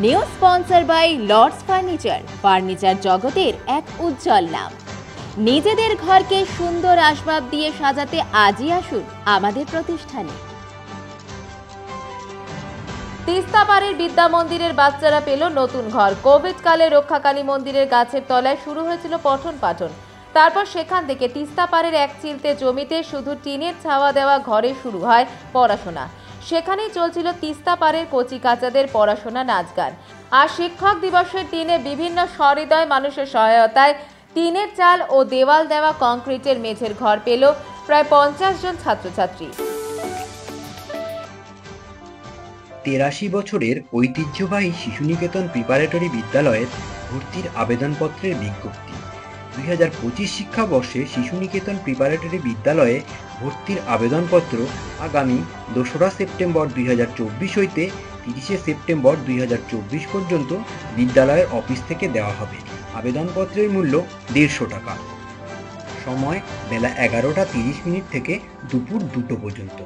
New sponsor by Lords furniture জগতের এক উজ্জ্বল নাম। নিজেদের ঘরকে সুন্দর আসবাব দিয়ে সাজাতে আজই আসুন আমাদের প্রতিষ্ঠানে। তিস্তাপাড়ের বিদ্যা মন্দিরের বাচ্চারা পেল নতুন ঘর। কোভিড কালে রক্ষাকালী মন্দিরের গাছের তলায় শুরু হয়েছিল পঠন পাঠন। তারপর সেখান থেকে তিস্তাপাড়ের এক চিলতে জমিতে শুধু টিনের ছাওয়া দেওয়া ঘরে শুরু হয় পড়াশোনা। সেখানেই চলছিল তিস্তাপাড়ের কচি কাচাদের পড়াশোনা, নাচ গান। আর শিক্ষক দিবসের দিনে বিভিন্ন সহৃদয় মানুষের সহায়তায় টিনের চাল ও দেওয়াল দেওয়া কংক্রিটের মেঝের ঘর পেল প্রায় 50 জন ছাত্রছাত্রী। 83 বছরের ঐতিহ্যবাহী শিশুনিকেতন প্রিপারেটরি বিদ্যালয়ের ভর্তির আবেদনপত্রের বিজ্ঞপ্তি। 2025 শিক্ষাবর্ষে শিশুনিকেতন প্রিপারেটরি বিদ্যালয়ে ভর্তির আবেদনপত্র আগামী 2রা সেপ্টেম্বর 2024 হইতে 30শে সেপ্টেম্বর 2024 পর্যন্ত বিদ্যালয়ের অফিস থেকে দেওয়া হবে। আবেদনপত্রের মূল্য 150 টাকা। সময় বেলা 11টা 30 মিনিট থেকে দুপুর 2টো পর্যন্ত।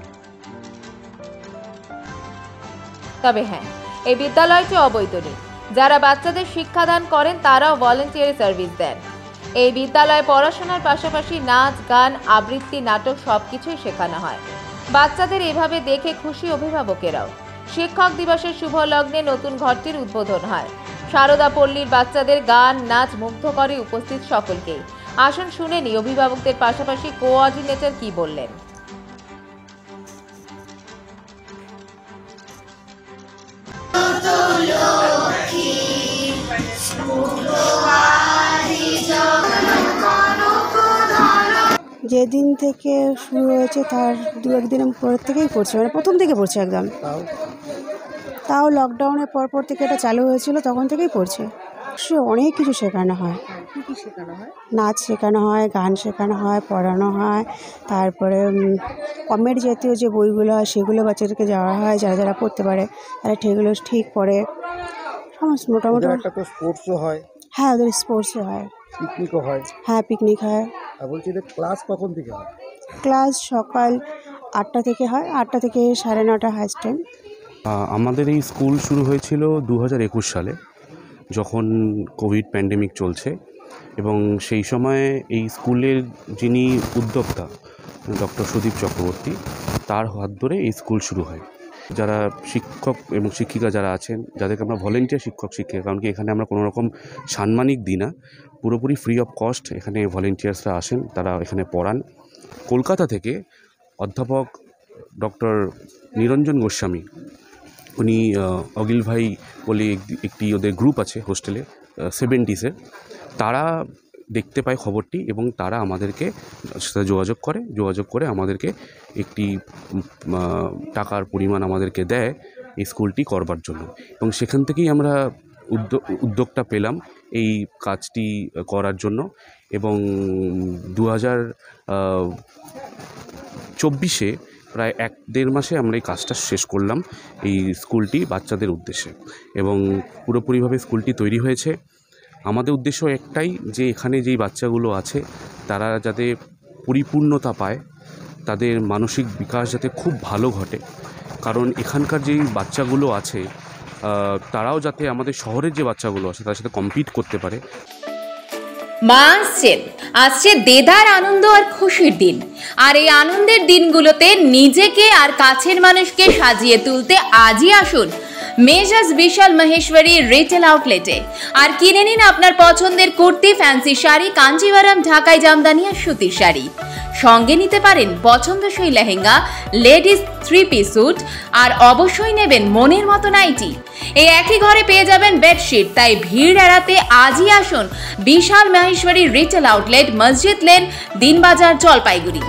তবে হ্যাঁ, এই বিদ্যালয়টি অবৈধ নেই। যারা বাচ্চাদের শিক্ষাদান করেন তারাও ভলেন্টিয়ারি সার্ভিস দেন। এই বিদ্যালয়ে পড়াশোনার পাশাপাশি নাচ গান, আবৃত্তি, নাটক সবকিছুই শেখানো হয়। বাচ্চাদের এভাবে দেখে খুশি অভিভাবকেরাও। শিক্ষক দিবসের শুভ লগ্নে নতুন ঘরটির উদ্বোধন হয়। সারদা পল্লীর বাচ্চাদের গান নাচ মুগ্ধ করে উপস্থিত সকলকেই। আসুন শুনে নি অভিভাবকদের পাশাপাশি কোঅর্ডিনেটর কি বললেন। যেদিন থেকে শুরু হয়েছে তার 2-1 দিনের পর থেকেই পড়ছে, মানে প্রথম থেকে পড়ছে একদম। তাও লকডাউনের পর থেকে এটা চালু হয়েছিল, তখন থেকেই পড়ছে। সে অনেক কিছু শেখানো হয়। নাচ শেখানো হয়, গান শেখানো হয়, পড়ানো হয়। তারপরে কমেডি জাতীয় যে বইগুলো হয় সেগুলো বাচ্চাদেরকে যাওয়া হয়, যারা পড়তে পারে তারা সেগুলো ঠিক পড়ে। সমস্ত মোটামুটি স্পোর্টসও হয়। হ্যাঁ, ওদের স্পোর্টসও হয়, পিকনিকও হয়। হ্যাঁ, পিকনিক হয়। আর বলছি যে ক্লাস কখন থেকে হয়? ক্লাস সকাল 8টা থেকে হয়, 8টা থেকে 9:30 হাইস্ট টাইম। আমাদের এই স্কুল শুরু হয়েছিল 2021 সালে, যখন কোভিড প্যান্ডেমিক চলছে, এবং সেই সময়ে এই স্কুলের যিনি উদ্যোক্তা ডক্টর সুদীপ চক্রবর্তী, তার হাত ধরে এই স্কুল শুরু হয়। যারা শিক্ষক এবং শিক্ষিকা যারা আছেন, যাদেরকে আমরা ভলেন্টিয়ার শিক্ষক শিক্ষিকা, কারণ কি এখানে আমরা কোনো রকম সাম্মানিক দিই না, পুরোপুরি ফ্রি অফ কস্ট এখানে ভলেন্টিয়ার্সরা আসেন, তারা এখানে পড়ান। কলকাতা থেকে অধ্যাপক ডক্টর নিরঞ্জন গোস্বামী, উনি অগিল ভাই বলে একটি ওদের গ্রুপ আছে হোস্টেলে 70s-এর, তারা দেখতে পায় খবরটি এবং তারা আমাদেরকে সাথে যোগাযোগ করে আমাদেরকে একটি টাকার পরিমাণ আমাদেরকে দেয় এই স্কুলটি করবার জন্য, এবং সেখান থেকেই আমরা উদ্যোগটা পেলাম এই কাজটি করার জন্য। এবং 2024-এ প্রায় 1-1.5 মাসে আমরা এই কাজটা শেষ করলাম, এই স্কুলটি বাচ্চাদের উদ্দেশ্যে, এবং পুরোপুরিভাবে স্কুলটি তৈরি হয়েছে। আমাদের উদ্দেশ্য একটাই, যে এখানে যেই বাচ্চাগুলো আছে তারা যাতে পরিপূর্ণতা পায়, তাদের মানসিক বিকাশ যাতে খুব ভালো ঘটে, কারণ এখানকার যেই বাচ্চাগুলো আছে তারাও যাতে আমাদের শহরের যে বাচ্চাগুলো আছে তার সাথে কম্পিট করতে পারে। মা আসছে দেদার আনন্দ আর খুশির দিন। আর এই আনন্দের দিনগুলোতে নিজেকে আর কাছের মানুষকে সাজিয়ে তুলতে আজই আসুন মেজাজ বিশাল মহেশ্বরী রিটেল আউটলেটে, আর কিনে নিন আপনার পছন্দের কুর্তি, ফ্যান্সি শাড়ি, কাঞ্জিভারাম, ঢাকাই জামদানি আর সুতির শাড়ি। সঙ্গে নিতে পারেন পছন্দসই লেহেঙ্গা, লেডিস 3-piece স্যুট, আর অবশ্যই নেবেন মনের মতো নাইটি। এই একই ঘরে পেয়ে যাবেন বেডশিট। তাই ভিড় এড়াতে আজই আসুন বিশাল মহেশ্বরী রিটেল আউটলেট, মসজিদ লেন, দিনবাজার, জলপাইগুড়ি।